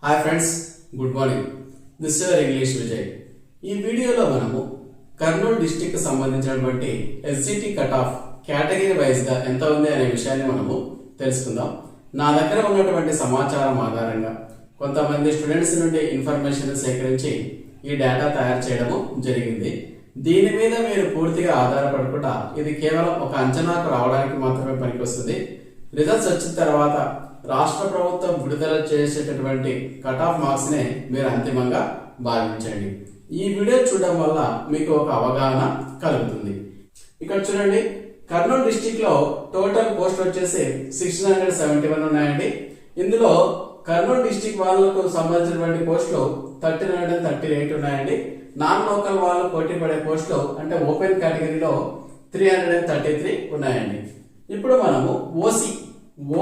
Hi friends, good morning. This is your English Vijay. ఈ వీడియోలో మనము కర్నూలు డిస్టిక్ సంబంధించినటువంటి SGT cut off category wise గా ఎంత ఉంది అనే విషయాన్ని మనము తెలుసుకుందాం. నా దగ్గర ఉన్నటువంటి సమాచారం ఆధారంగా కొంతమంది స్టూడెంట్స్ నుండి ఇన్ఫర్మేషన్ సేకరించి ఈ డేటా తయారు చేయడము జరిగింది. దీని మీద మీరు పూర్తిగా ఆధారపడకుండా ఇది కేవలం ఒక అంచనాకు రావడానికి మాత్రమే పనికొస్తుంది. రిజల్ట్స్ వచ్చిన తర్వాత రాష్ట్ర ప్రభుత్వం విడుదల చేసేటటువంటి కట్ ఆఫ్ మార్క్స్ నే మీరు అంతిమంగా భావించండి. ఈ వీడియో చూడడం వల్ల మీకు ఒక అవగాహన కలుగుతుంది. ఇక్కడ చూడండి, కర్నూలు డిస్టిక్ లో టోటల్ పోస్ట్ వచ్చేసి 1671 ఉన్నాయండి. ఇందులో కర్నూలు డిస్టిక్ వాళ్ళకు సంబంధించినటువంటి పోస్టులు 1338 ఉన్నాయండి. నాన్ లోకల్ వాళ్ళు పోటీ పడే పోస్టులు అంటే ఓపెన్ కేటగిరీలో 333 ఉన్నాయండి. ఇప్పుడు మనము ఓసీ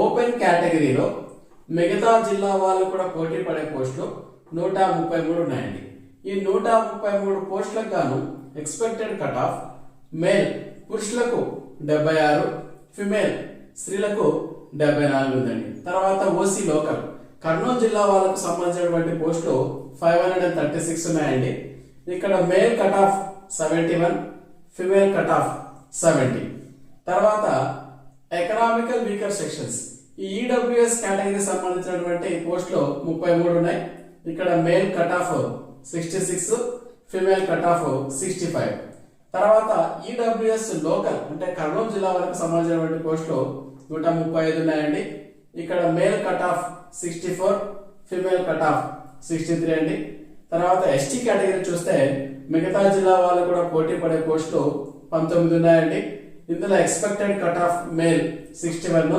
ఓపెన్ కేటగిరీలో మిగతా జిల్లా వాళ్ళు కూడా పోటీ పడే పోస్టులు 133 ఉన్నాయండి. ఈ 133 పోస్టులకు గాను ఎక్స్పెక్టెడ్ కట్ ఆఫ్ మేల్ పురుషులకు 76, ఫిమేల్ స్త్రీలకు 74 ఉందండి. తర్వాత ఓసీ లోకల్ కర్నూలు జిల్లా వాళ్ళకు సంబంధించినటువంటి పోస్టులు 536 ఉన్నాయండి. ఇక్కడ male cut off 71, female cut off 70. తర్వాత ఎకనామికల్ వీకర్ సెక్షన్స్ ఈ ఈడబ్ల్యూఎస్ కేటగిరీ సంబంధించినటువంటి పోస్టులు 33 ఉన్నాయి. ఇక్కడ male cut off 66, female cut off 65. తర్వాత ఈడబ్ల్యూఎస్ లోకల్ అంటే కర్నూలు జిల్లా వరకు సంబంధించినటువంటి పోస్టులు 135 ఉన్నాయండి. ఇక్కడ male cut off 64, female cut off 63 అండి. తర్వాత ఎస్టీ కేటగిరీ చూస్తే మిగతా జిల్లా వాళ్ళు కూడా పోటీ పడే పోస్టులు 19 ఉన్నాయండి. ఇందులో expected cut off male 61,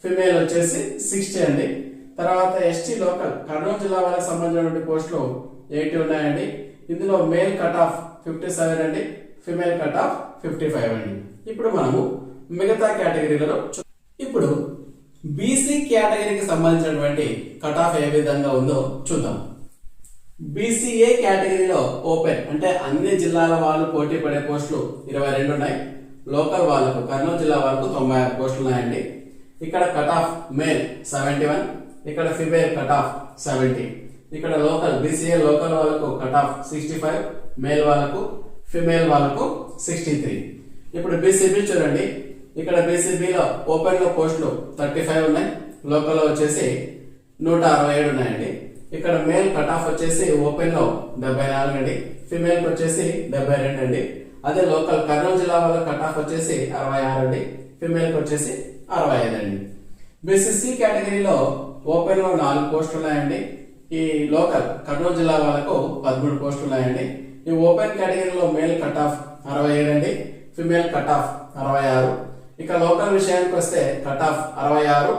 female వచ్చేసి 60 అండి. తర్వాత ఎస్టీ లోకల్ కర్నూలు జిల్లా వాళ్ళకి సంబంధించినటువంటి పోస్టులు 80 ఉన్నాయండి. ఇందులో మేల్ కట్ ఆఫ్ 57 అండి, ఫిమేల్ కట్ ఆఫ్ 55 అండి. ఇప్పుడు మనము మిగతా కేటగిరీలలో ఇప్పుడు బీసీ కేటగిరీకి సంబంధించినటువంటి కట్ ఆఫ్ ఏ విధంగా ఉందో చూద్దాం. బీసీఏ కేటగిరీలో ఓపెన్ అంటే అన్ని జిల్లాల వాళ్ళు పోటీ పడే పోస్టులు 22 ఉన్నాయి. లోకల్ వాళ్ళకు కర్నూలు జిల్లా వాళ్ళకు 96 పోస్టులు ఉన్నాయండి. ఇక్కడ కట్ ఆఫ్ మేల్ 71, ఇక్కడ ఫిమేల్ కట్ ఆఫ్ 70. ఇక్కడ లోకల్ బీసీఏ లోకల్ వాళ్ళకు కట్ ఆఫ్ 65, మేల్ వాళ్ళకు ఫిమేల్ వాళ్ళకు 63. ఇప్పుడు బీసీబీ చూడండి, ఇక్కడ బీసీబీలో ఓపెన్ లో పోస్టులు 35 ఉన్నాయి, లోకల్ లో వచ్చేసి 167 ఉన్నాయండి. ఇక్కడ మేల్ కట్ ఆఫ్ వచ్చేసి ఓపెన్ లో 74 అండి, ఫిమేల్ కి వచ్చేసి 72 అండి. అదే లోకల్ కర్నూలు జిల్లా వాళ్ళ కట్ ఆఫ్ వచ్చేసి 66 అండి, ఫిమేల్ కి వచ్చేసి 65 అండి. బీసీసీ కేటగిరీలో ఓపెన్ లో 4 పోస్టులు ఉన్నాయండి. ఈ లోకల్ కర్నూలు జిల్లా వాళ్ళకు 13 పోస్టులు ఉన్నాయండి. ఈ ఓపెన్ కేటగిరీలో మేల్ కట్ ఆఫ్ 67 అండి, ఫిమేల్ కట్ ఆఫ్ 66. ఇక లోకల్ విషయానికి వస్తే కట్ ఆఫ్ 66,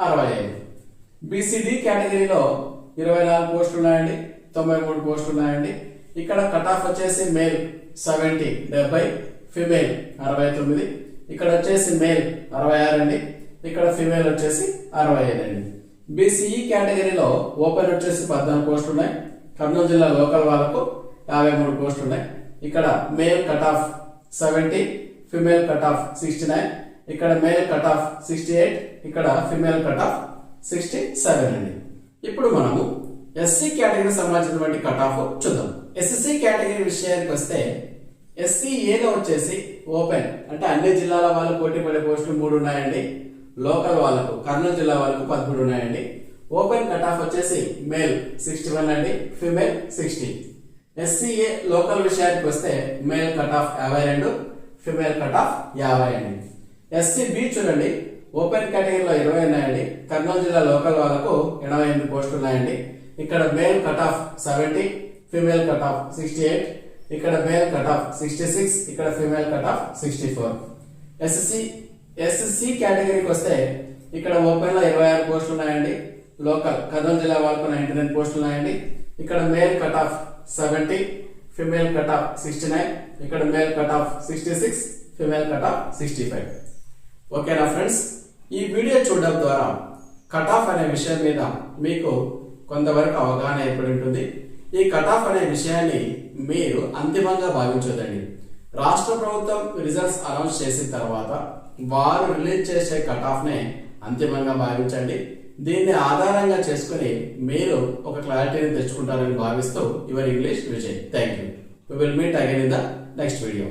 65. బీసీడీ కేటగిరీలో 24 పోస్టులు ఉన్నాయండి, 93 పోస్టులు ఉన్నాయండి. ఇక్కడ కట్ ఆఫ్ వచ్చేసి మేల్ 70, 70, ఫిమేల్ 69. ఇక్కడ వచ్చేసి మేల్ 66 అండి, ఇక్కడ ఫిమేల్ వచ్చేసి 65 అండి. బీసీఈ కేటగిరీలో ఓపెన్ వచ్చేసి 14 పోస్టులు ఉన్నాయి. కర్నూలు జిల్లా లోకల్ వాళ్ళకు 53 పోస్టులు ఉన్నాయి. ఇక్కడ male cut off 70, female cut off 69. ఇక్కడ మేల్ కట్ ఆఫ్ 68, ఇక్కడ ఫిమేల్ కట్ ఆఫ్ 67 అండి. ఇప్పుడు మనము ఎస్సీ కేటగిరీ సంబంధించినటువంటి కట్ ఆఫ్ చూద్దాం. ఎస్సీ కేటగిరీ విషయానికి వస్తే ఎస్సీఏలో వచ్చేసి ఓపెన్ అంటే అన్ని జిల్లాల వాళ్ళు పోటీ పడే పోస్టులు 3 ఉన్నాయండి. లోకల్ వాళ్ళకు కర్నూలు జిల్లా వాళ్ళకు 13 ఉన్నాయండి. ఓపెన్ కట్ ఆఫ్ వచ్చేసి మేల్ 61 అండి, ఫిమేల్ 60. ఎస్సీఏ లోకల్ విషయానికి వస్తే male cut off 52, female cut off 50 అండి. ఎస్సీబీ చూడండి, ఓపెన్ కేటగిరీలో 20 ఉన్నాయండి. కర్నూలు జిల్లా లోకల్ వాళ్ళకు 88 పోస్టులు ఉన్నాయండి. ఇక్కడ male cut off 70, female cut off 68. ఇక్కడ మేల్ కట్ ఆఫ్ 66, ఇక్కడ ఫిమేల్ కట్ ఆఫ్ 64. ఎస్సీ కేటగిరీకి వస్తే ఇక్కడ ఓపెన్ లో 26 పోస్టులు ఉన్నాయండి. లోకల్ కర్నూలు జిల్లా వాళ్ళకు 99 పోస్టులు ఉన్నాయండి. ఇక్కడ male cut off 70, female cut off 69. ఇక్కడ male cut off 66, female cut off 65. ఓకేనా ఫ్రెండ్స్, ఈ వీడియో చూడడం ద్వారా కట్ ఆఫ్ అనే విషయం మీద మీకు కొంతవరకు అవగాహన ఏర్పడి ఉంటుంది. ఈ కట్ ఆఫ్ అనే విషయాన్ని మీరు అంతిమంగా భావించొద్దండి. రాష్ట్ర ప్రభుత్వం రిజల్ట్స్ అనౌన్స్ చేసిన తర్వాత వారు రిలీజ్ చేసే కట్ ఆఫ్ నే అంతిమంగా భావించండి. దీన్ని ఆధారంగా చేసుకుని మీరు ఒక క్లారిటీని తెచ్చుకుంటారని భావిస్తూ your English Vijay. Thank you. We will meet again in the next video.